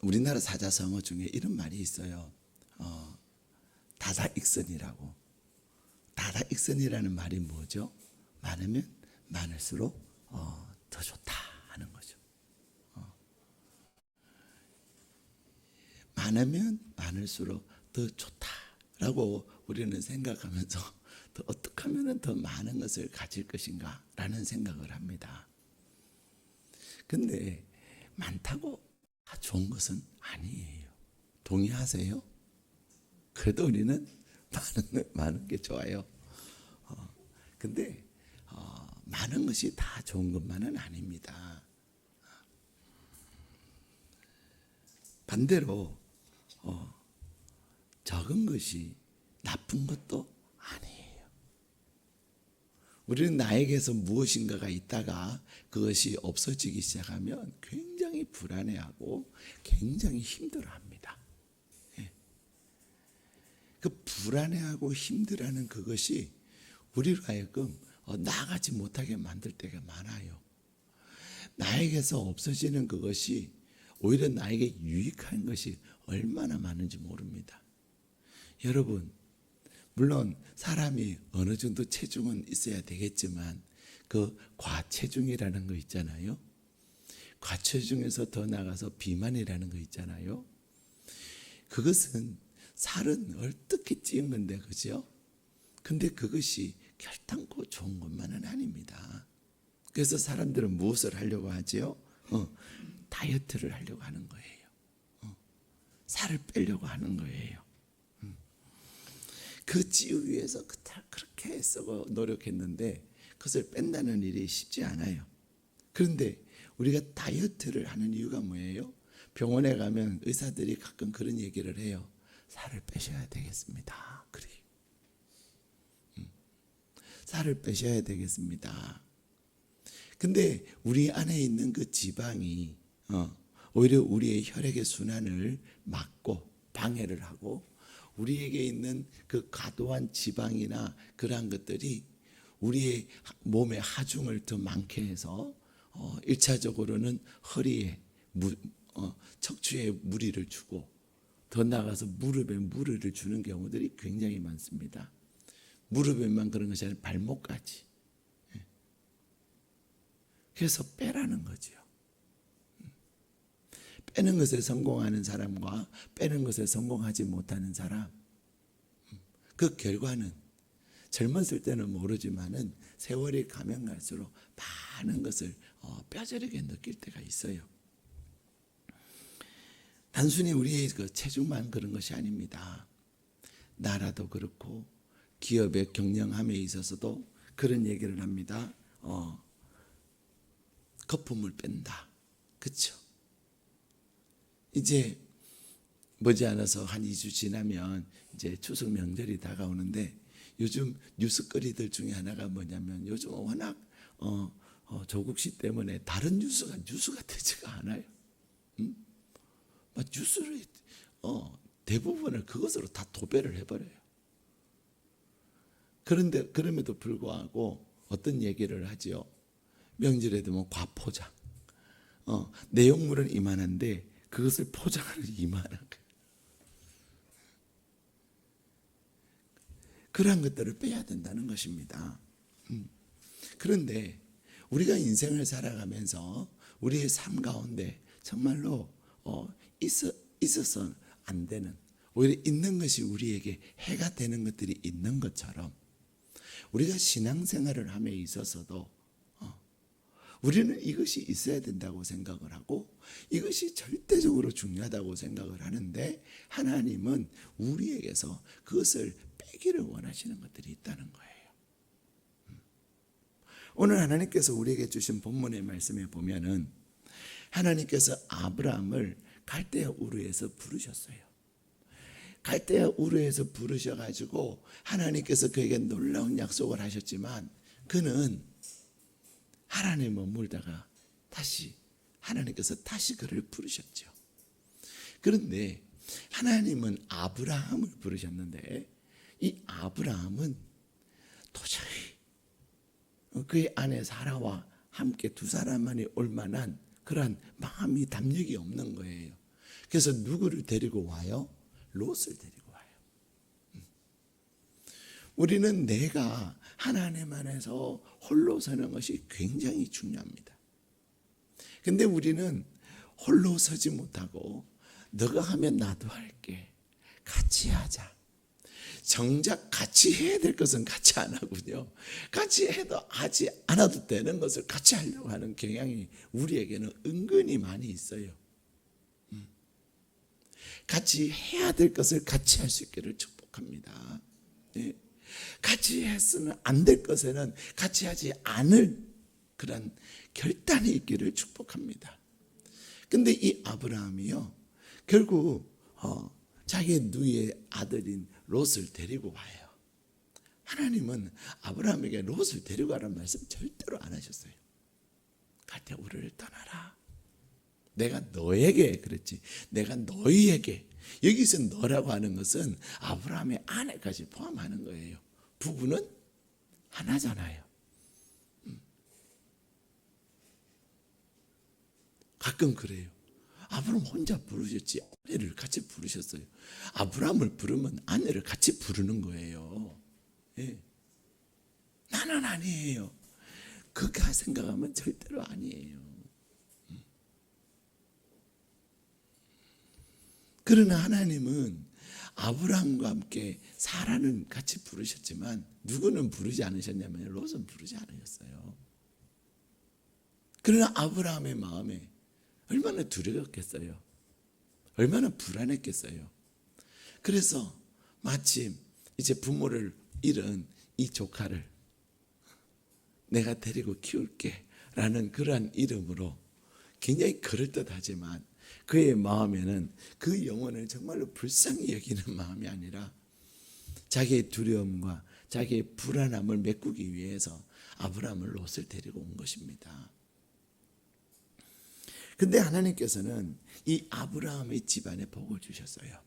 우리나라 사자성어 중에 이런 말이 있어요. 다다익선이라고. 다다익선이라는 말이 뭐죠? 많으면 많을수록 더 좋다 하는 거죠. 많으면 많을수록 더 좋다라고 우리는 생각하면서 더 어떻게 하면 더 많은 것을 가질 것인가 라는 생각을 합니다. 근데 많다고 다 좋은 것은 아니에요. 동의하세요? 그래도 우리는 많은 게 좋아요. 근데 많은 것이 다 좋은 것만은 아닙니다. 반대로 적은 것이 나쁜 것도 아니에요. 우리는 나에게서 무엇인가가 있다가 그것이 없어지기 시작하면 굉장히 불안해하고 굉장히 힘들어합니다. 그 불안해하고 힘들어하는 그것이 우리로 하여금 나아가지 못하게 만들 때가 많아요. 나에게서 없어지는 그것이 오히려 나에게 유익한 것이 얼마나 많은지 모릅니다. 여러분, 물론 사람이 어느 정도 체중은 있어야 되겠지만 그 과체중이라는 거 있잖아요. 과체중에서 더 나가서 비만이라는 거 있잖아요. 그것은 살은 얼떻게 찌은 건데, 그죠? 근데 그것이 결단코 좋은 것만은 아닙니다. 그래서 사람들은 무엇을 하려고 하죠? 다이어트를 하려고 하는 거예요. 살을 빼려고 하는 거예요. 그 찌우기 위해서 그렇게 애쓰고 노력했는데 그것을 뺀다는 일이 쉽지 않아요. 그런데 우리가 다이어트를 하는 이유가 뭐예요? 병원에 가면 의사들이 가끔 그런 얘기를 해요. 살을 빼셔야 되겠습니다. 그래. 살을 빼셔야 되겠습니다. 근데 우리 안에 있는 그 지방이 오히려 우리의 혈액의 순환을 막고 방해를 하고 우리에게 있는 그 과도한 지방이나 그러한 것들이 우리의 몸의 하중을 더 많게 해서 1차적으로는 허리에 척추에 무리를 주고 더 나아가서 무릎에 무리를 주는 경우들이 굉장히 많습니다. 무릎에만 그런 것이 아니라 발목까지. 그래서 빼라는 거죠. 빼는 것에 성공하는 사람과 빼는 것에 성공하지 못하는 사람, 그 결과는 젊었을 때는 모르지만은 세월이 가면 갈수록 많은 것을 뼈저리게 느낄 때가 있어요. 단순히 우리의 그 체중만 그런 것이 아닙니다. 나라도 그렇고 기업의 경영함에 있어서도 그런 얘기를 합니다. 거품을 뺀다. 그렇죠? 이제 머지않아서 한 2주 지나면 이제 추석 명절이 다가오는데 요즘 뉴스거리들 중에 하나가 뭐냐면 요즘 워낙 조국 씨 때문에 다른 뉴스가 되지가 않아요. 막 뉴스를 대부분을 그것으로 다 도배를 해버려요. 그런데 그럼에도 불구하고 어떤 얘기를 하지요? 명절에 되면 과포장. 내용물은 이만한데 그것을 포장하는 이만한 거예요. 그러한 것들을 빼야 된다는 것입니다. 그런데 우리가 인생을 살아가면서 우리의 삶 가운데 정말로 있어서 안 되는, 오히려 있는 것이 우리에게 해가 되는 것들이 있는 것처럼 우리가 신앙생활을 함에 있어서도 우리는 이것이 있어야 된다고 생각을 하고 이것이 절대적으로 중요하다고 생각을 하는데 하나님은 우리에게서 그것을 빼기를 원하시는 것들이 있다는 거예요. 오늘 하나님께서 우리에게 주신 본문의 말씀에 보면은 하나님께서 아브라함을 갈대아 우르에서 부르셨어요. 갈대아 우르에서 부르셔가지고 하나님께서 그에게 놀라운 약속을 하셨지만 그는 하나님에 머물다가 하나님께서 다시 그를 부르셨죠. 그런데 하나님은 아브라함을 부르셨는데 이 아브라함은 도저히 그의 아내 사라와 함께 두 사람만이 올 만한 그러한 마음이 담력이 없는 거예요. 그래서 누구를 데리고 와요? 롯을 데리고 와요. 우리는 내가 하나님 안에서 홀로 서는 것이 굉장히 중요합니다. 근데 우리는 홀로 서지 못하고 너가 하면 나도 할게. 같이 하자. 정작 같이 해야 될 것은 같이 안 하군요. 같이 해도 하지 않아도 되는 것을 같이 하려고 하는 경향이 우리에게는 은근히 많이 있어요. 같이 해야 될 것을 같이 할 수 있기를 축복합니다. 네. 같이 해서는 안 될 것에는 같이 하지 않을 그런 결단이 있기를 축복합니다. 근데 이 아브라함이요, 결국 자기 누이의 아들인 롯을 데리고 와요. 하나님은 아브라함에게 롯을 데리고 가라는 말씀 절대로 안 하셨어요. 갈 때 우리를 떠나라. 내가 너에게 그랬지. 내가 너희에게. 여기서 너라고 하는 것은 아브라함의 아내까지 포함하는 거예요. 부부는 하나잖아요. 가끔 그래요. 아브라함 혼자 부르셨지 아내를 같이 부르셨어요. 아브라함을 부르면 아내를 같이 부르는 거예요. 예. 나는 아니에요. 그가 생각하면 절대로 아니에요. 그러나 하나님은 아브라함과 함께 사라는 같이 부르셨지만 누구는 부르지 않으셨냐면 롯은 부르지 않으셨어요. 그러나 아브라함의 마음에 얼마나 두려웠겠어요. 얼마나 불안했겠어요. 그래서 마침 이제 부모를 잃은 이 조카를 내가 데리고 키울게 라는 그러한 이름으로 굉장히 그럴듯하지만 그의 마음에는 그 영혼을 정말로 불쌍히 여기는 마음이 아니라 자기의 두려움과 자기의 불안함을 메꾸기 위해서 아브라함을 롯을 데리고 온 것입니다. 근데 하나님께서는 이 아브라함의 집안에 복을 주셨어요.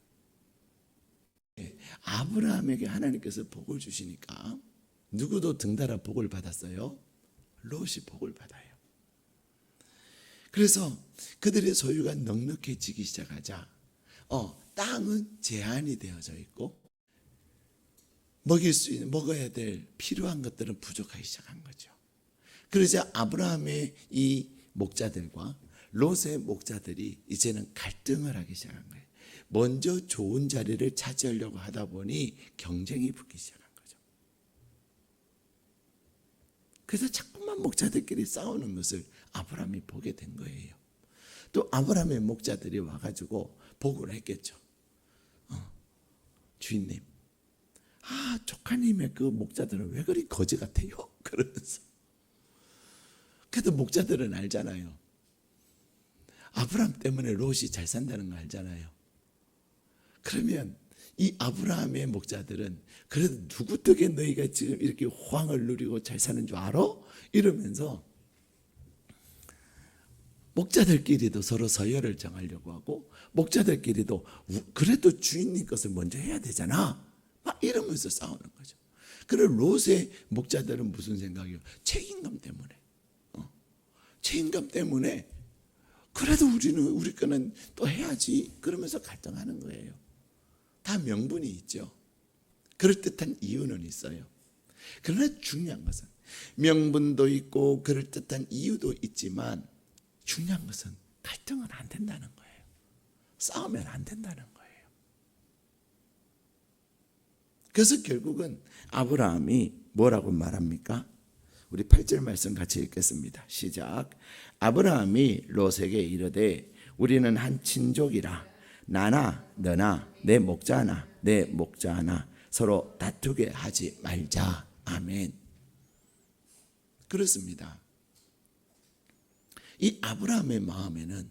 아브라함에게 하나님께서 복을 주시니까 누구도 등달아 복을 받았어요? 롯이 복을 받아요. 그래서 그들의 소유가 넉넉해지기 시작하자 땅은 제한이 되어져 있고 먹어야 될 필요한 것들은 부족하기 시작한 거죠. 그러자 아브라함의 이 목자들과 롯의 목자들이 이제는 갈등을 하기 시작한 거예요. 먼저 좋은 자리를 차지하려고 하다 보니 경쟁이 붙기 시작한 거죠. 그래서 자꾸만 목자들끼리 싸우는 것을 아브라함이 보게 된 거예요. 또 아브라함의 목자들이 와가지고 보고를 했겠죠. 주인님, 조카님의 그 목자들은 왜 그리 거지 같아요? 그러면서. 그래도 목자들은 알잖아요. 아브라함 때문에 롯이 잘 산다는 거 알잖아요. 그러면 이 아브라함의 목자들은 그래도 누구 덕에 너희가 지금 이렇게 호황을 누리고 잘 사는 줄 알아? 이러면서 목자들끼리도 서로 서열을 정하려고 하고 목자들끼리도 그래도 주인님 것을 먼저 해야 되잖아. 막 이러면서 싸우는 거죠. 그리고 롯의 목자들은 무슨 생각이요? 책임감 때문에. 책임감 때문에 그래도 우리 거는 또 해야지. 그러면서 갈등하는 거예요. 다 명분이 있죠. 그럴듯한 이유는 있어요. 그러나 중요한 것은 명분도 있고 그럴듯한 이유도 있지만 중요한 것은 갈등은 안 된다는 거예요. 싸우면 안 된다는 거예요. 그래서 결국은 아브라함이 뭐라고 말합니까? 우리 8절 말씀 같이 읽겠습니다. 시작. 아브라함이 롯에게 이르되 우리는 한 친족이라 나나 너나 내 목자 하나 내 목자 하나 서로 다투게 하지 말자. 아멘. 그렇습니다. 이 아브라함의 마음에는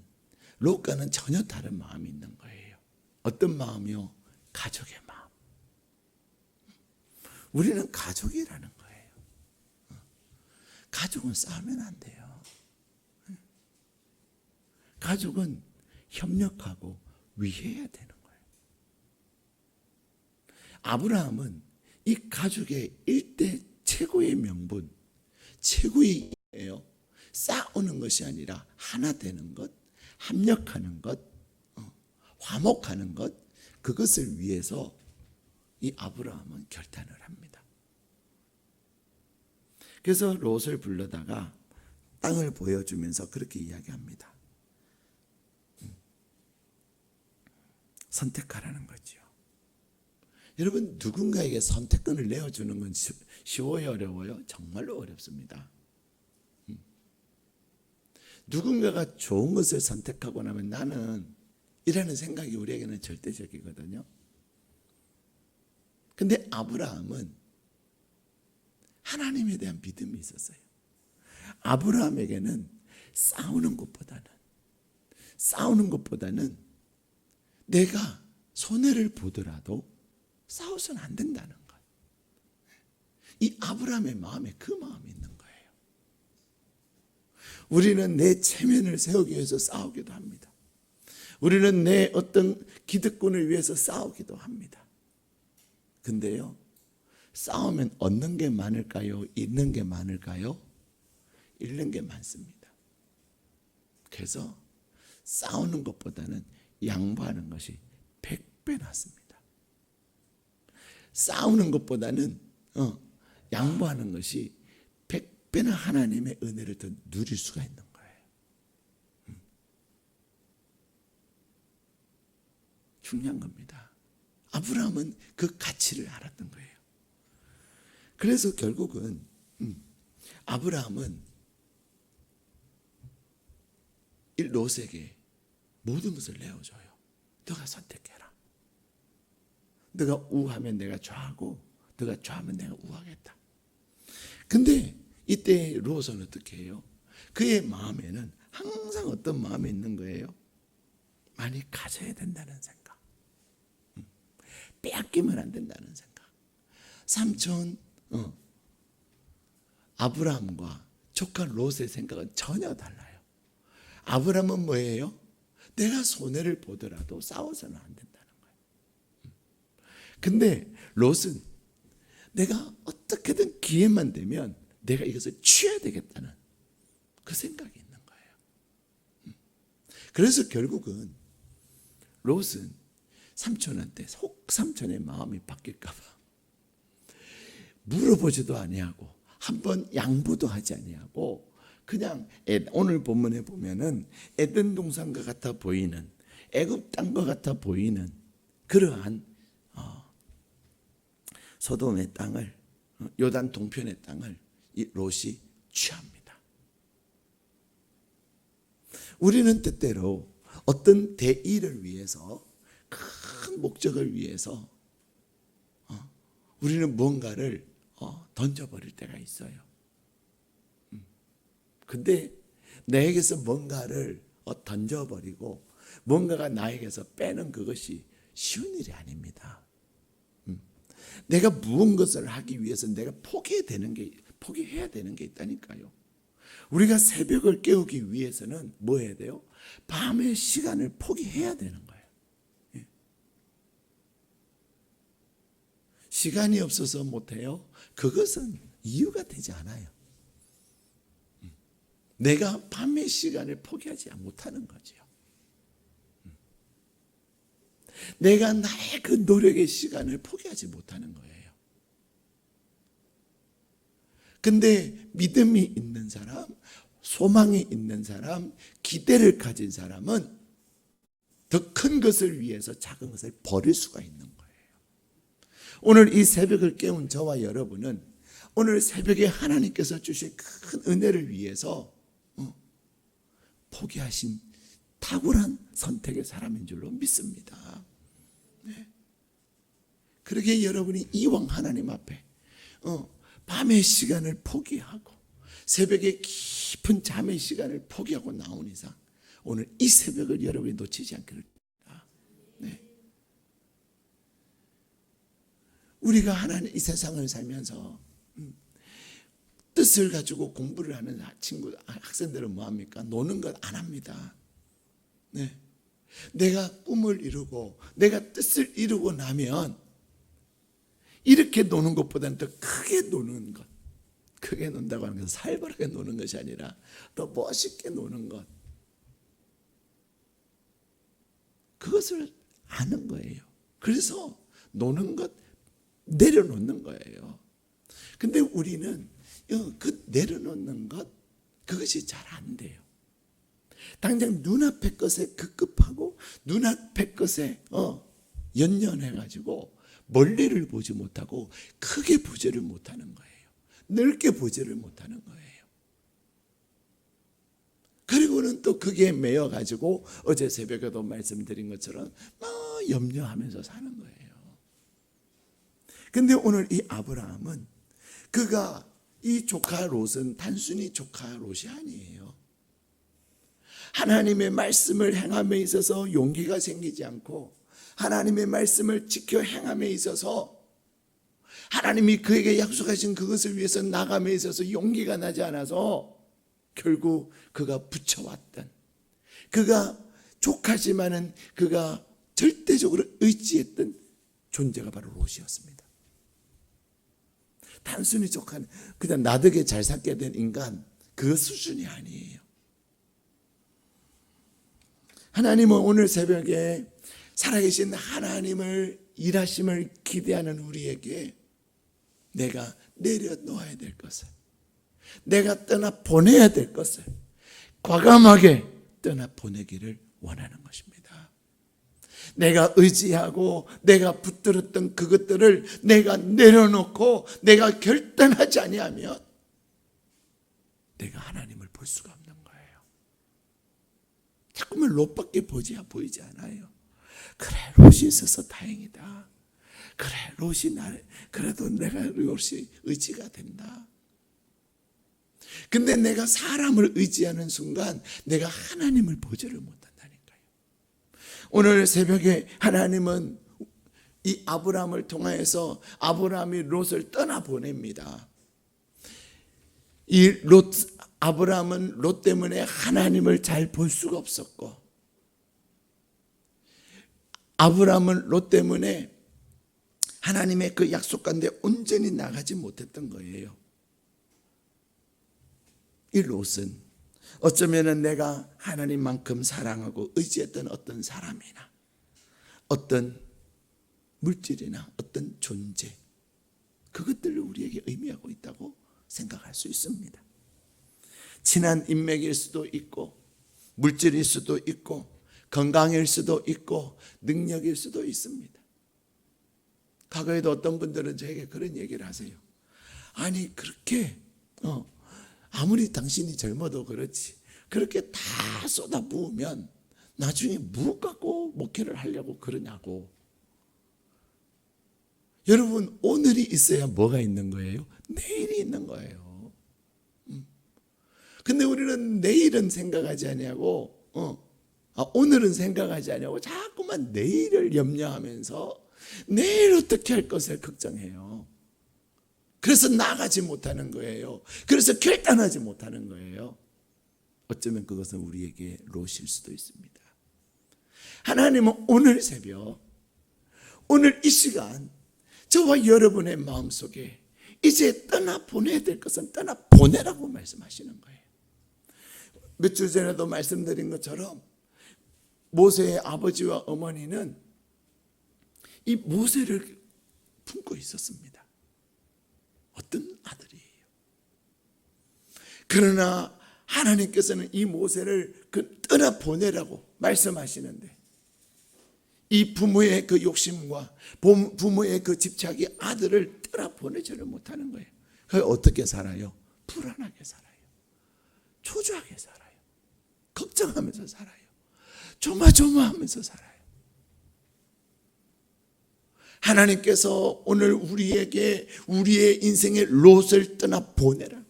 롯과는 전혀 다른 마음이 있는 거예요. 어떤 마음이요? 가족의 마음. 우리는 가족이라는 거예요. 가족은 싸우면 안 돼요. 가족은 협력하고 위해야 되는 거예요. 아브라함은 이 가족의 일대 최고의 명분, 최고의 이유예요. 싸우는 것이 아니라 하나 되는 것, 합력하는 것, 화목하는 것, 그것을 위해서 이 아브라함은 결단을 합니다. 그래서 롯을 불러다가 땅을 보여주면서 그렇게 이야기합니다. 선택하라는 거죠. 여러분, 누군가에게 선택권을 내어주는 건 쉬워요, 어려워요? 정말로 어렵습니다. 누군가가 좋은 것을 선택하고 나면 나는 이라는 생각이 우리에게는 절대적이거든요. 근데 아브라함은 하나님에 대한 믿음이 있었어요. 아브라함에게는 싸우는 것보다는 내가 손해를 보더라도 싸워서는 안 된다는 것. 이 아브라함의 마음에 그 마음이 있는 거예요. 우리는 내 체면을 세우기 위해서 싸우기도 합니다. 우리는 내 어떤 기득권을 위해서 싸우기도 합니다. 근데요, 싸우면 얻는 게 많을까요? 잃는 게 많을까요? 잃는 게 많습니다. 그래서 싸우는 것보다는 양보하는 것이 100배 낫습니다. 싸우는 것보다는 양보하는 것이 100배나 하나님의 은혜를 더 누릴 수가 있는 거예요. 중요한 겁니다. 아브라함은 그 가치를 알았던 거예요. 그래서 결국은 아브라함은 이 롯에게 모든 것을 내어줘요. 너가 선택해라. 너가 우하면 내가 좌하고 너가 좌하면 내가 우하겠다. 근데 이때 롯은 어떻게 해요? 그의 마음에는 항상 어떤 마음이 있는 거예요? 많이 가져야 된다는 생각, 빼앗기면 안 된다는 생각. 삼촌 아브라함과 조카 롯의 생각은 전혀 달라요. 아브라함은 뭐예요? 내가 손해를 보더라도 싸워서는 안 된다는 거예요. 근데 롯은 내가 어떻게든 기회만 되면 내가 이것을 취해야 되겠다는 그 생각이 있는 거예요. 그래서 결국은 롯은 삼촌한테 삼촌의 마음이 바뀔까 봐 물어보지도 아니하고 한번 양보도 하지 아니하고 그냥 오늘 본문에 보면은 에덴 동산과 같아 보이는, 애굽 땅과 같아 보이는 그러한 소돔의 땅을, 요단 동편의 땅을 이 롯이 취합니다. 우리는 때때로 어떤 대의를 위해서, 큰 목적을 위해서 우리는 뭔가를 던져버릴 때가 있어요. 근데 나에게서 뭔가를 던져버리고 뭔가가 나에게서 빼는 그것이 쉬운 일이 아닙니다. 내가 무언가를 하기 위해서 내가 포기해야 되는 게 있다니까요. 우리가 새벽을 깨우기 위해서는 뭐 해야 돼요? 밤의 시간을 포기해야 되는 거예요. 시간이 없어서 못해요? 그것은 이유가 되지 않아요. 내가 밤의 시간을 포기하지 못하는 거죠. 내가 나의 그 노력의 시간을 포기하지 못하는 거예요. 근데 믿음이 있는 사람, 소망이 있는 사람, 기대를 가진 사람은 더 큰 것을 위해서 작은 것을 버릴 수가 있는 거예요. 오늘 이 새벽을 깨운 저와 여러분은 오늘 새벽에 하나님께서 주신 큰 은혜를 위해서 포기하신 탁월한 선택의 사람인 줄로 믿습니다. 네. 그러기에 여러분이 이왕 하나님 앞에 밤의 시간을 포기하고 새벽에 깊은 잠의 시간을 포기하고 나온 이상 오늘 이 새벽을 여러분이 놓치지 않기를 바랍니다. 네. 우리가 하나님 이 세상을 살면서 뜻을 가지고 공부를 하는 학생들은 뭐합니까? 노는 것 안 합니다. 네. 내가 꿈을 이루고 내가 뜻을 이루고 나면 이렇게 노는 것보다는 더 크게 노는 것, 크게 논다고 하는 것은 살벌하게 노는 것이 아니라 더 멋있게 노는 것, 그것을 아는 거예요. 그래서 노는 것 내려놓는 거예요. 근데 우리는 그 내려놓는 것, 그것이 잘 안 돼요. 당장 눈앞의 것에 급급하고 눈앞의 것에 연연해가지고 멀리를 보지 못하고 크게 보지를 못하는 거예요. 넓게 보지를 못하는 거예요. 그리고는 또 그게 매여가지고 어제 새벽에도 말씀드린 것처럼 막 염려하면서 사는 거예요. 근데 오늘 이 아브라함은 그가 이 조카 롯은 단순히 조카 롯이 아니에요. 하나님의 말씀을 행함에 있어서 용기가 생기지 않고 하나님의 말씀을 지켜 행함에 있어서 하나님이 그에게 약속하신 그것을 위해서 나감에 있어서 용기가 나지 않아서 결국 그가 붙여왔던, 그가 조카지만은 그가 절대적으로 의지했던 존재가 바로 롯이었습니다. 단순히 조카는 그냥 나되게 잘 살게 된 인간, 그 수준이 아니에요. 하나님은 오늘 새벽에 살아계신 하나님을, 일하심을 기대하는 우리에게 내가 내려놓아야 될 것을, 내가 떠나 보내야 될 것을 과감하게 떠나 보내기를 원하는 것입니다. 내가 의지하고 내가 붙들었던 그것들을 내가 내려놓고 내가 결단하지 아니하면 내가 하나님을 볼 수가 없는 거예요. 자꾸만 롯밖에 보이지 않아요. 그래, 롯이 있어서 다행이다. 그래, 롯이 그래도 내가 롯이 의지가 된다. 근데 내가 사람을 의지하는 순간 내가 하나님을 보지를 못한다니까요. 오늘 새벽에 하나님은 이 아브라함을 통하여서 아브라함이 롯을 떠나보냅니다. 아브라함은 롯 때문에 하나님을 잘 볼 수가 없었고, 아브라함은 롯 때문에 하나님의 그 약속 가운데 온전히 나가지 못했던 거예요. 이 롯은 어쩌면 내가 하나님만큼 사랑하고 의지했던 어떤 사람이나 어떤 물질이나 어떤 존재, 그것들을 우리에게 의미하고 있다고 생각할 수 있습니다. 친한 인맥일 수도 있고, 물질일 수도 있고, 건강일 수도 있고, 능력일 수도 있습니다. 과거에도 어떤 분들은 저에게 그런 얘기를 하세요. 아니, 그렇게 아무리 당신이 젊어도 그렇지, 그렇게 다 쏟아부으면 나중에 뭐 갖고 목회를 하려고 그러냐고. 여러분, 오늘이 있어야 뭐가 있는 거예요? 내일이 있는 거예요. 근데 우리는 내일은 생각하지 아니하고 오늘은 생각하지 아니하고 자꾸만 내일을 염려하면서 내일 어떻게 할 것을 걱정해요. 그래서 나가지 못하는 거예요. 그래서 결단하지 못하는 거예요. 어쩌면 그것은 우리에게 롯일 수도 있습니다. 하나님은 오늘 새벽, 오늘 이 시간 저와 여러분의 마음속에 이제 떠나보내야 될 것은 떠나보내라고 말씀하시는 거예요. 몇 주 전에도 말씀드린 것처럼 모세의 아버지와 어머니는 이 모세를 품고 있었습니다. 어떤 아들이에요. 그러나 하나님께서는 이 모세를 떠나보내라고 말씀하시는데 이 부모의 그 욕심과 부모의 그 집착이 아들을 떠나보내지를 못하는 거예요. 그래서 어떻게 살아요? 불안하게 살아요. 초조하게 살아요. 걱정하면서 살아요. 조마조마하면서 살아요. 하나님께서 오늘 우리에게 우리의 인생의 롯을 떠나보내라.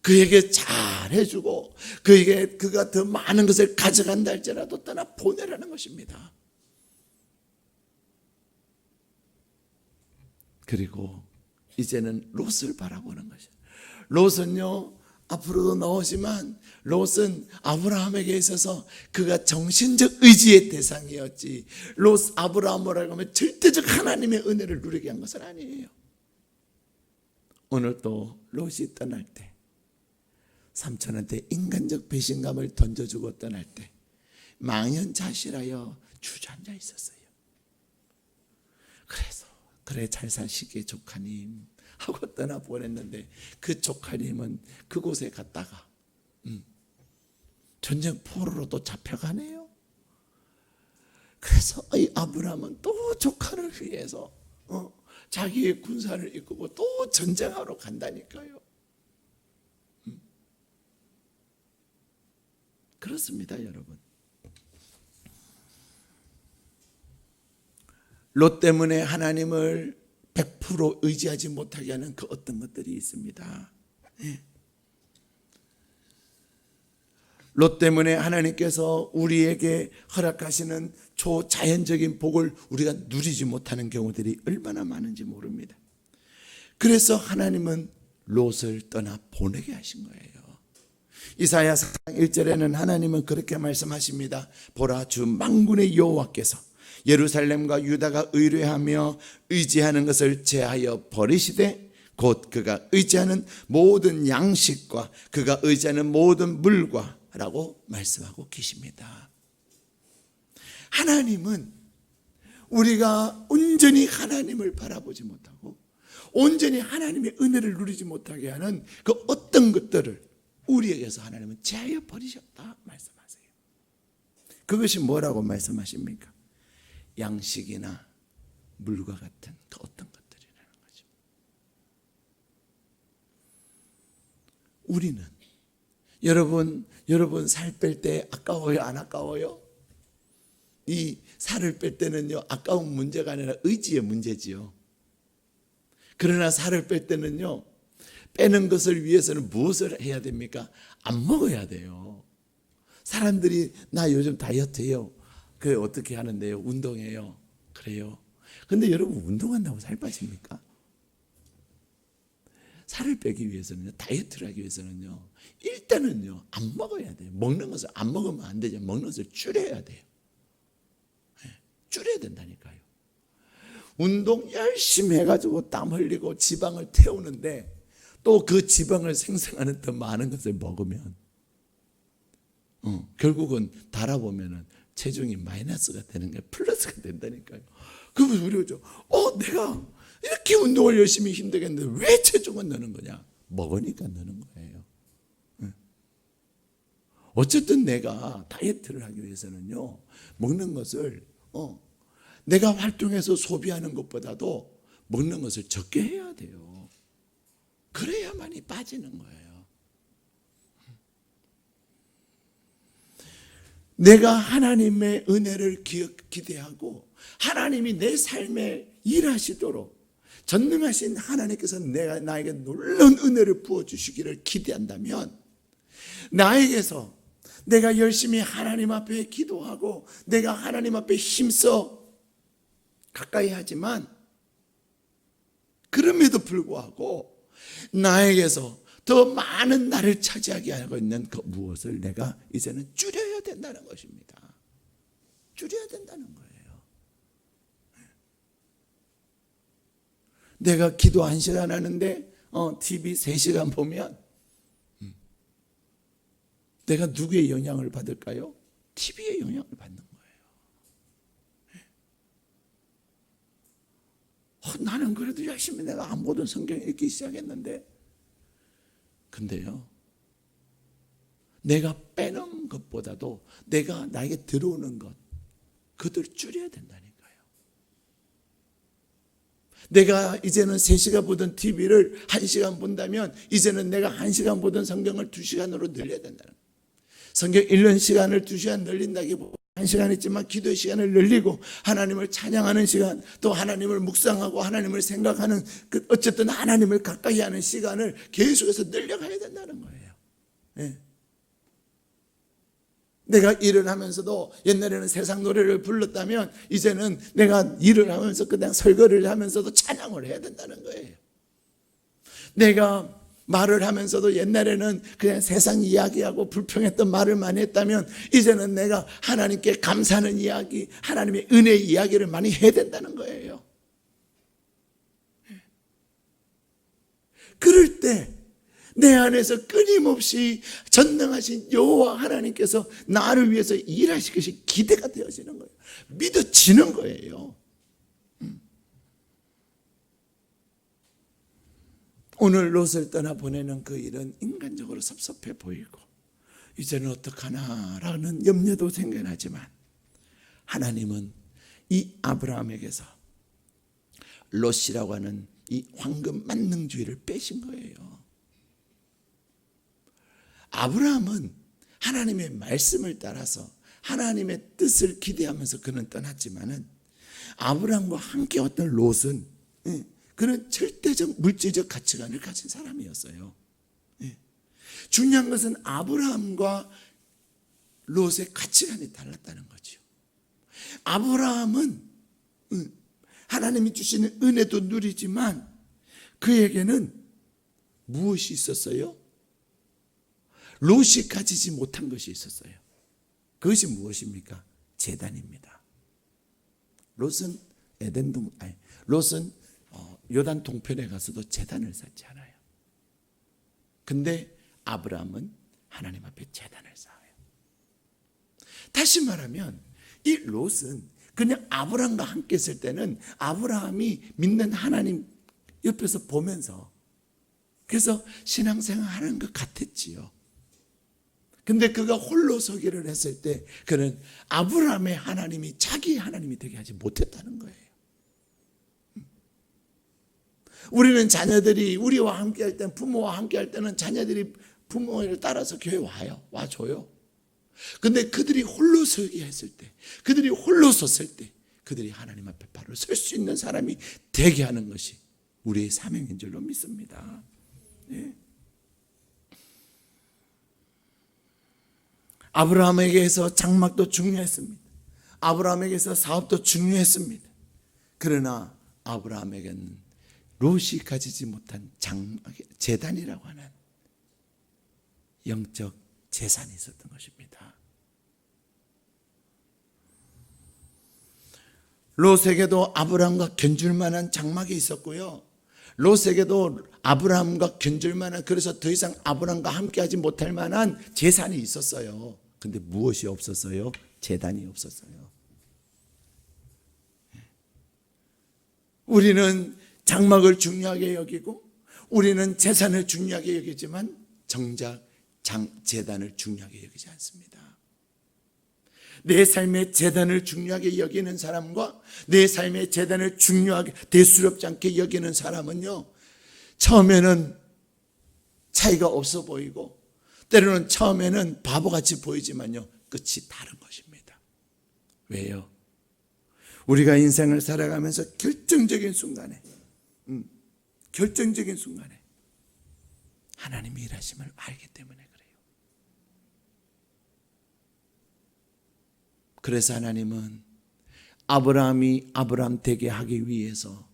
그에게 잘해주고 그가 더 많은 것을 가져간다 할지라도 떠나보내라는 것입니다. 그리고 이제는 롯을 바라보는 것이에요. 롯은요, 앞으로도 나오지만 롯은 아브라함에게 있어서 그가 정신적 의지의 대상이었지, 아브라함이라고 하면 절대적 하나님의 은혜를 누리게 한 것은 아니에요. 오늘 또 롯이 떠날 때 삼촌한테 인간적 배신감을 던져주고 떠날 때 망연자실하여 주저앉아 있었어요. 그래서 그래 잘 사시게 조카님 하고 떠나보냈는데 그 조카님은 그곳에 갔다가 전쟁 포로로 또 잡혀가네요. 그래서 이 아브라함은 또 조카를 위해서 자기의 군사를 이끌고 또 전쟁하러 간다니까요. 그렇습니다, 여러분. 롯 때문에 하나님을 100% 의지하지 못하게 하는 그 어떤 것들이 있습니다. 롯 때문에 하나님께서 우리에게 허락하시는 초자연적인 복을 우리가 누리지 못하는 경우들이 얼마나 많은지 모릅니다. 그래서 하나님은 롯을 떠나 보내게 하신 거예요. 이사야 4장 1절에는 하나님은 그렇게 말씀하십니다. 보라, 주 만군의 여호와께서 예루살렘과 유다가 의뢰하며 의지하는 것을 제하여 버리시되 곧 그가 의지하는 모든 양식과 그가 의지하는 모든 물과 라고 말씀하고 계십니다. 하나님은 우리가 온전히 하나님을 바라보지 못하고 온전히 하나님의 은혜를 누리지 못하게 하는 그 어떤 것들을 우리에게서 하나님은 제하여 버리셨다 말씀하세요. 그것이 뭐라고 말씀하십니까? 양식이나 물과 같은 그 어떤 것들이라는 거죠. 우리는 여러분 살 뺄 때 아까워요, 안 아까워요? 이 살을 뺄 때는요, 아까운 문제가 아니라 의지의 문제지요. 그러나 살을 뺄 때는요, 빼는 것을 위해서는 무엇을 해야 됩니까? 안 먹어야 돼요. 사람들이 나 요즘 다이어트해요. 그래 어떻게 하는데요? 운동해요. 그래요. 근데 여러분 운동한다고 살 빠집니까? 살을 빼기 위해서는요, 다이어트를 하기 위해서는요, 일단은요, 안 먹어야 돼요. 먹는 것을 안 먹으면 안 되죠. 먹는 것을 줄여야 돼요. 줄여야 된다니까요. 운동 열심히 해가지고 땀 흘리고 지방을 태우는데 또 그 지방을 생성하는 더 많은 것을 먹으면 결국은 달아보면은 체중이 마이너스가 되는 게 플러스가 된다니까요. 그러면 우리가 내가 이렇게 운동을 열심히 힘들게 했는데 왜 체중은 느는 거냐? 먹으니까 느는 거예요. 어쨌든 내가 다이어트를 하기 위해서는요, 먹는 것을 내가 활동해서 소비하는 것보다도 먹는 것을 적게 해야 돼요. 그래야만이 빠지는 거예요. 내가 하나님의 은혜를 기대하고 하나님이 내 삶에 일하시도록 전능하신 하나님께서 나에게 놀라운 은혜를 부어주시기를 기대한다면 나에게서 내가 열심히 하나님 앞에 기도하고 내가 하나님 앞에 힘써 가까이 하지만 그럼에도 불구하고 나에게서 더 많은 나를 차지하게 하고 있는 그 무엇을 내가 이제는 줄여야 된다는 것입니다. 줄여야 된다는 거예요. 내가 기도 1시간 하는데 TV 3시간 보면 내가 누구의 영향을 받을까요? TV의 영향을 받는 거예요. 나는 그래도 열심히 내가 안 보던 성경 읽기 시작했는데 근데요, 내가 빼는 것보다도 내가 나에게 들어오는 것 그들을 줄여야 된다니까요. 내가 이제는 3시간 보던 TV를 1시간 본다면 이제는 내가 1시간 보던 성경을 2시간으로 늘려야 된다는 거예요. 성경 읽는 시간을 2시간 늘린다기보다 1시간 있지만 기도의 시간을 늘리고 하나님을 찬양하는 시간, 또 하나님을 묵상하고 하나님을 생각하는 어쨌든 하나님을 가까이 하는 시간을 계속해서 늘려가야 된다는 거예요. 네. 내가 일을 하면서도 옛날에는 세상 노래를 불렀다면 이제는 내가 일을 하면서 그냥 설거지를 하면서도 찬양을 해야 된다는 거예요. 내가 말을 하면서도 옛날에는 그냥 세상 이야기하고 불평했던 말을 많이 했다면 이제는 내가 하나님께 감사하는 이야기, 하나님의 은혜의 이야기를 많이 해야 된다는 거예요. 그럴 때 내 안에서 끊임없이 전능하신 여호와 하나님께서 나를 위해서 일하실 것이 기대가 되어지는 거예요. 믿어지는 거예요. 오늘 롯을 떠나보내는 그 일은 인간적으로 섭섭해 보이고 이제는 어떡하나라는 염려도 생겨나지만 하나님은 이 아브라함에게서 롯이라고 하는 이 황금 만능주의를 빼신 거예요. 아브라함은 하나님의 말씀을 따라서 하나님의 뜻을 기대하면서 그는 떠났지만은 아브라함과 함께 왔던 롯은 그는 절대적 물질적 가치관을 가진 사람이었어요. 중요한 것은 아브라함과 롯의 가치관이 달랐다는 거죠. 아브라함은 하나님이 주시는 은혜도 누리지만 그에게는 무엇이 있었어요? 롯이 가지지 못한 것이 있었어요. 그것이 무엇입니까? 제단입니다. 롯은 롯은 요단 동편에 가서도 제단을 쌓지 않아요. 근데 아브라함은 하나님 앞에 제단을 쌓아요. 다시 말하면 이 롯은 그냥 아브라함과 함께 있을 때는 아브라함이 믿는 하나님 옆에서 보면서 그래서 신앙생활 하는 것 같았지요. 근데 그가 홀로 서기를 했을 때 그는 아브라함의 하나님이 자기 하나님이 되게 하지 못했다는 거예요. 우리는 자녀들이 우리와 함께 할 때는 부모와 함께 할 때는 자녀들이 부모를 따라서 교회 와줘요. 근데 그들이 홀로 서기 했을 때 그들이 홀로 섰을 때 그들이 하나님 앞에 바로 설 수 있는 사람이 되게 하는 것이 우리의 사명인 줄로 믿습니다. 네. 아브라함에게서 장막도 중요했습니다. 아브라함에게서 사업도 중요했습니다. 그러나 아브라함에게는 롯이 가지지 못한 제단이라고 하는 영적 재산이 있었던 것입니다. 롯에게도 아브라함과 견줄 만한 장막이 있었고요. 롯에게도 아브라함과 견줄 만한, 그래서 더 이상 아브라함과 함께하지 못할 만한 재산이 있었어요. 근데 무엇이 없었어요? 제단이 없었어요. 우리는 장막을 중요하게 여기고 우리는 재산을 중요하게 여기지만 정작 제단을 중요하게 여기지 않습니다. 내 삶의 제단을 중요하게 여기는 사람과 내 삶의 제단을 중요하게 대수롭지 않게 여기는 사람은요, 처음에는 차이가 없어 보이고 때로는 처음에는 바보같이 보이지만요, 끝이 다른 것입니다. 왜요? 우리가 인생을 살아가면서 결정적인 순간에 하나님의 일하심을 알기 때문에 그래요. 그래서 하나님은 아브라함이 아브라함 되게 하기 위해서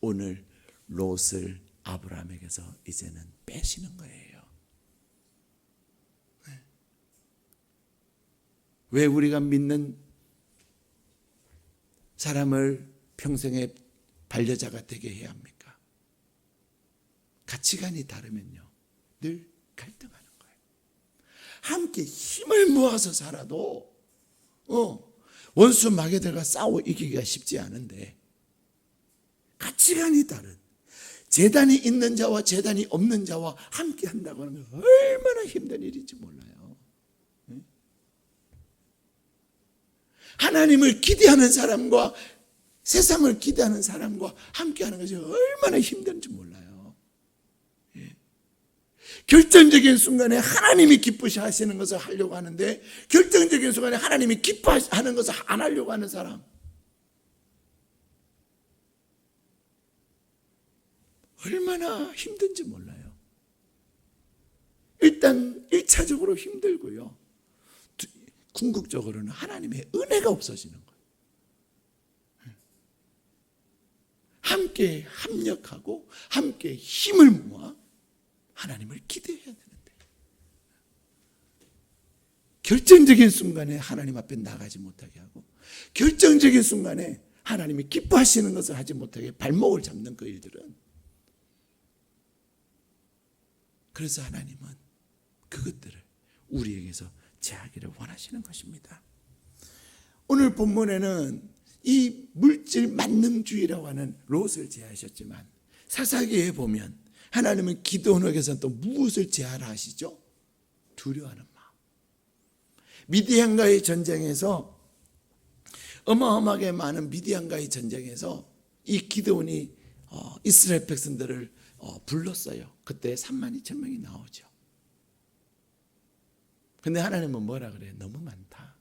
오늘 롯을 아브라함에게서 이제는 빼시는 거예요. 왜 우리가 믿는 사람을 평생의 반려자가 되게 해야 합니까? 가치관이 다르면요, 늘 갈등하는 거예요. 함께 힘을 모아서 살아도 원수 마귀들과 싸워 이기기가 쉽지 않은데 가치관이 다른, 제단이 있는 자와 제단이 없는 자와 함께 한다고 하는 건 얼마나 힘든 일인지 몰라요. 하나님을 기대하는 사람과 세상을 기대하는 사람과 함께하는 것이 얼마나 힘든지 몰라요. 결정적인 순간에 하나님이 기쁘셔 하시는 것을 하려고 하는데 결정적인 순간에 하나님이 기뻐하는 것을 안 하려고 하는 사람, 얼마나 힘든지 몰라요. 일단 1차적으로 힘들고요, 궁극적으로는 하나님의 은혜가 없어지는 거예요. 함께 합력하고 함께 힘을 모아 하나님을 기대해야 되는데 결정적인 순간에 하나님 앞에 나가지 못하게 하고 결정적인 순간에 하나님이 기뻐하시는 것을 하지 못하게 발목을 잡는 그 일들은 그래서 하나님은 그것들을 우리에게서 제하기를 원하시는 것입니다. 오늘 본문에는 이 물질 만능주의라고 하는 롯을 제하셨지만 사사기에 보면 하나님은 기드온에게서 또 무엇을 제하라 하시죠? 두려워하는 마음. 미디안과의 전쟁에서 어마어마하게 많은 미디안과의 전쟁에서 이 기드온이 이스라엘 백성들을 불렀어요. 그때 32,000명이 나오죠. 근데 하나님은 뭐라 그래요? 너무 많다.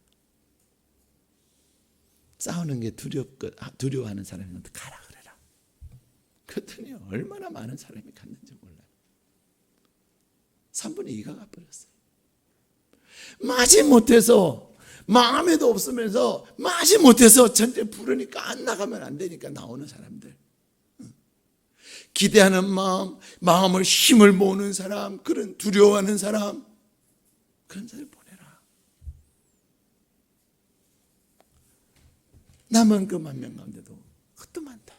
싸우는 게 두려워하는 사람한테 가라 그래라. 그랬더니 얼마나 많은 사람이 갔는지 몰라요. 3분의 2가 가버렸어요. 마지못해서 마음에도 없으면서 마지못해서 전쟁 부르니까 안 나가면 안 되니까 나오는 사람들, 기대하는 마음, 마음을 힘을 모으는 사람, 그런 두려워하는 사람, 그런 자를 보내라. 남은 그 10,000명 가운데도 그것도 많다.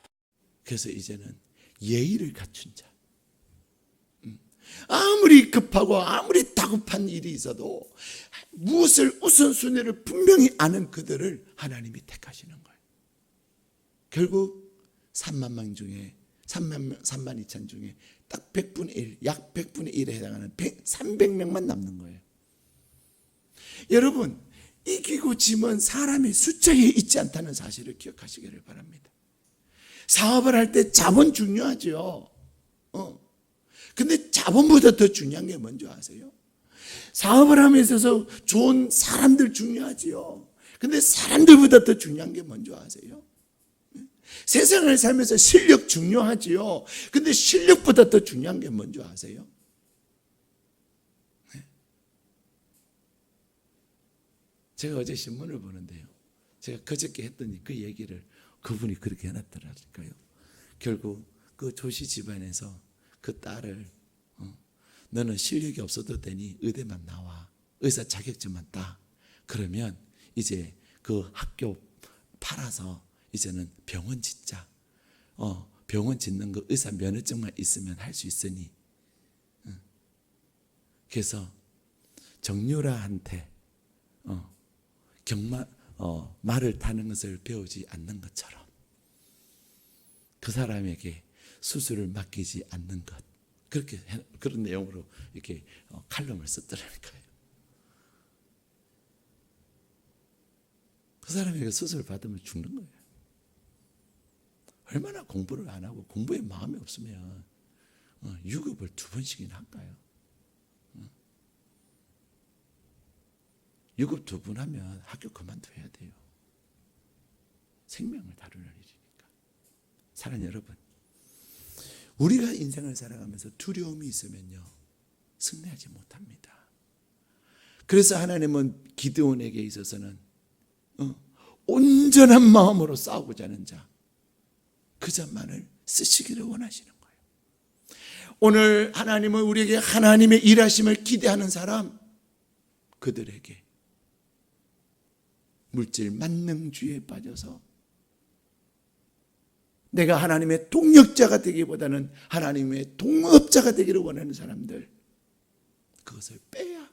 그래서 이제는 예의를 갖춘 자, 아무리 급하고 아무리 다급한 일이 있어도 무엇을 우선순위를 분명히 아는 그들을 하나님이 택하시는 거예요. 결국 3만 명 중에 32,000 중에 딱 100분의 1, 약 100분의 1에 해당하는 300명만 남는 거예요. 여러분, 이기고 짐은 사람의 숫자에 있지 않다는 사실을 기억하시기를 바랍니다. 사업을 할 때 자본 중요하죠. 근데 자본보다 더 중요한 게 뭔지 아세요? 사업을 함에 있어서 좋은 사람들 중요하지요. 근데 사람들보다 더 중요한 게 뭔지 아세요? 세상을 살면서 실력 중요하지요. 근데 실력보다 더 중요한 게 뭔지 아세요? 제가 어제 신문을 보는데요, 제가 그저께 했더니 그 얘기를 그분이 그렇게 해놨더라니까요. 결국 그 조씨 집안에서 그 딸을 너는 실력이 없어도 되니 의대만 나와, 의사 자격증만 따, 그러면 이제 그 학교 팔아서 이제는 병원 짓자, 병원 짓는 거 의사 면허증만 있으면 할 수 있으니. 그래서 정유라한테 말을 타는 것을 배우지 않는 것처럼 그 사람에게 수술을 맡기지 않는 것, 그런 내용으로 이렇게 칼럼을 썼더라니까요. 그 사람에게 수술 받으면 죽는 거예요. 얼마나 공부를 안 하고 공부에 마음이 없으면 유급을 2번씩이나 할까요? 유급 2번 하면 학교 그만둬야 돼요. 생명을 다루는 일이니까. 사랑하는 여러분, 우리가 인생을 살아가면서 두려움이 있으면요, 승리하지 못합니다. 그래서 하나님은 기드온에게 있어서는 온전한 마음으로 싸우고자 하는 자, 그 자만을 쓰시기를 원하시는 거예요. 오늘 하나님은 우리에게 하나님의 일하심을 기대하는 사람, 그들에게 물질 만능주의에 빠져서 내가 하나님의 동력자가 되기보다는 하나님의 동업자가 되기를 원하는 사람들, 그것을 빼야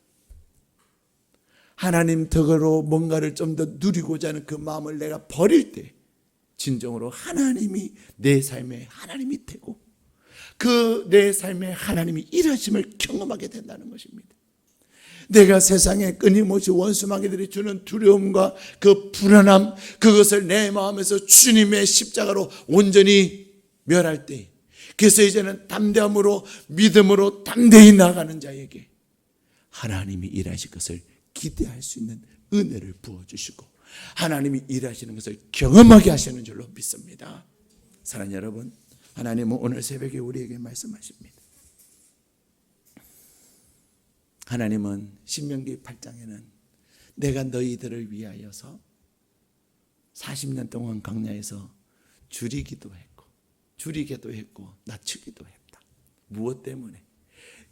하나님 덕으로 뭔가를 좀 더 누리고자 하는 그 마음을 내가 버릴 때 진정으로 하나님이 내 삶의 하나님이 되고 그 내 삶의 하나님이 일하심을 경험하게 된다는 것입니다. 내가 세상에 끊임없이 원수마귀들이 주는 두려움과 그 불안함, 그것을 내 마음에서 주님의 십자가로 온전히 멸할 때, 그래서 이제는 담대함으로 믿음으로 담대히 나아가는 자에게 하나님이 일하실 것을 기대할 수 있는 은혜를 부어주시고 하나님이 일하시는 것을 경험하게 하시는 줄로 믿습니다. 사랑하는 여러분, 하나님은 오늘 새벽에 우리에게 말씀하십니다. 하나님은 신명기 8장에는 내가 너희들을 위하여서 40년 동안 광야에서 줄이기도 했고 낮추기도 했다. 무엇 때문에?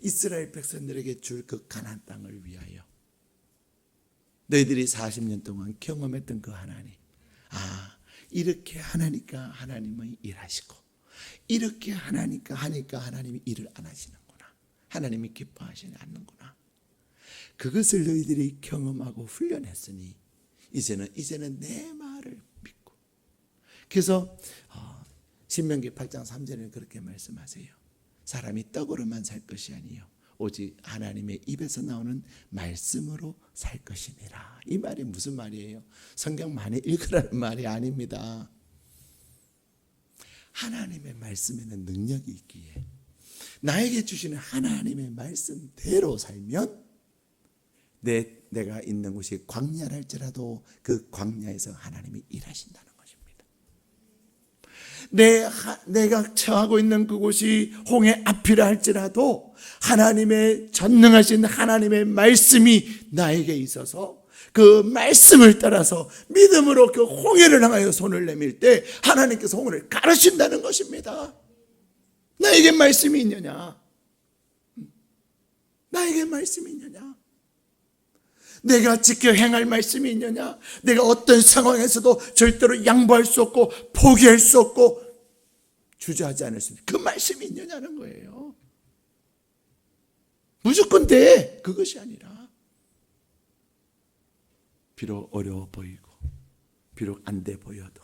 이스라엘 백성들에게 줄 그 가나안 땅을 위하여. 너희들이 40년 동안 경험했던 그 하나님, 이렇게 하나니까 하나님은 일하시고 이렇게 하니까 하나님이 일을 안 하시는구나 하나님이 기뻐하시지 않는구나. 그것을 너희들이 경험하고 훈련했으니 이제는 내 말을 믿고. 그래서 신명기 8장 3절에 그렇게 말씀하세요. 사람이 떡으로만 살 것이 아니요 오직 하나님의 입에서 나오는 말씀으로 살 것이니라. 이 말이 무슨 말이에요? 성경 많이 읽으라는 말이 아닙니다. 하나님의 말씀에는 능력이 있기에 나에게 주시는 하나님의 말씀대로 살면 내가 있는 곳이 광야랄지라도 그 광야에서 하나님이 일하신다는 것입니다. 내가 처하고 있는 그곳이 홍해 앞이라 할지라도 하나님의 전능하신 하나님의 말씀이 나에게 있어서 그 말씀을 따라서 믿음으로 그 홍해를 향하여 손을 내밀 때 하나님께서 홍해를 가르신다는 것입니다. 나에게 말씀이 있느냐? 나에게 말씀이 있느냐? 내가 지켜 행할 말씀이 있느냐? 내가 어떤 상황에서도 절대로 양보할 수 없고 포기할 수 없고 주저하지 않을 수 있는 그 말씀이 있느냐는 거예요. 무조건 돼. 그것이 아니라 비록 어려워 보이고 비록 안 돼 보여도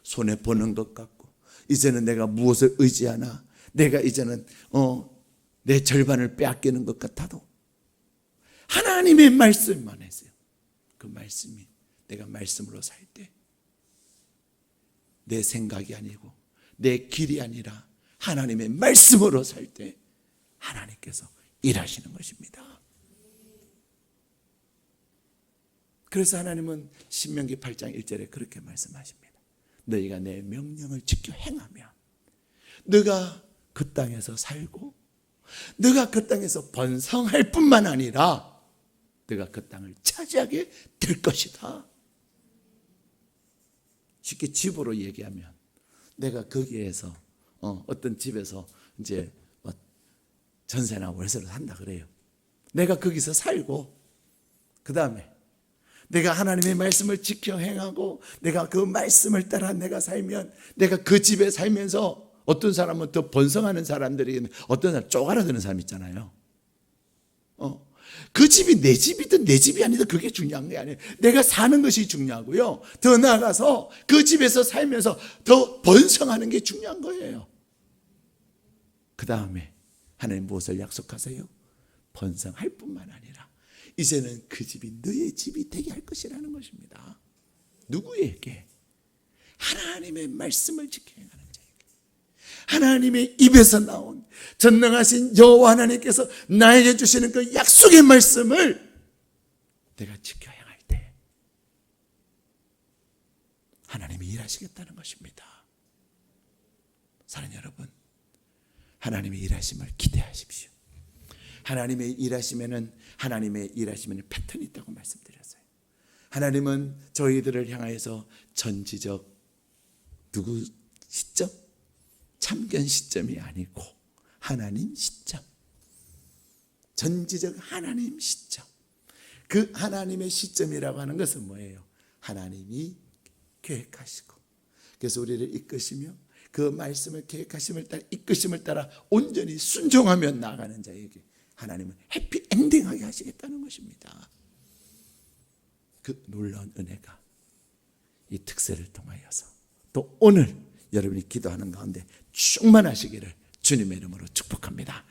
손에 보는 것 같고 이제는 내가 무엇을 의지하나 내가 이제는 내 절반을 빼앗기는 것 같아도 하나님의 말씀만 했어요. 그 말씀이 내가 말씀으로 살 때 내 생각이 아니고 내 길이 아니라 하나님의 말씀으로 살 때 하나님께서 일하시는 것입니다. 그래서 하나님은 신명기 8장 1절에 그렇게 말씀하십니다. 너희가 내 명령을 지켜 행하면 너가 그 땅에서 살고 너가 그 땅에서 번성할 뿐만 아니라 너가 그 땅을 차지하게 될 것이다. 쉽게 집으로 얘기하면 내가 거기에서 어떤 집에서 이제 전세나 월세로 산다 그래요. 내가 거기서 살고 그 다음에 내가 하나님의 말씀을 지켜 행하고 내가 그 말씀을 따라 내가 살면 내가 그 집에 살면서 어떤 사람은 더 번성하는 사람들이 어떤 사람 쪼가라드는 사람 있잖아요. 그 집이 내 집이든 내 집이 아니든 그게 중요한 게 아니에요. 내가 사는 것이 중요하고요. 더 나아가서 그 집에서 살면서 더 번성하는 게 중요한 거예요. 그 다음에 하나님 무엇을 약속하세요? 번성할 뿐만 아니라 이제는 그 집이 너의 집이 되게 할 것이라는 것입니다. 누구에게? 하나님의 말씀을 지켜 행하는 자에게. 하나님의 입에서 나온 전능하신 여호와 하나님께서 나에게 주시는 그 약속의 말씀을 내가 지켜 행할 때 하나님이 일하시겠다는 것입니다. 사랑하는 여러분, 하나님의 일하심을 기대하십시오. 하나님의 일하시면은 패턴이 있다고 말씀드렸어요. 하나님은 저희들을 향하여서 전지적 누구 시점? 참견 시점이 아니고 하나님 시점, 전지적 하나님 시점. 그 하나님의 시점이라고 하는 것은 뭐예요? 하나님이 계획하시고 그래서 우리를 이끄시며 그 말씀을 계획하심을 따라 이끄심을 따라 온전히 순종하며 나아가는 자에게 하나님은 해피엔딩하게 하시겠다는 것입니다. 그 놀라운 은혜가 이 특세를 통하여서 또 오늘 여러분이 기도하는 가운데 충만하시기를 주님의 이름으로 축복합니다.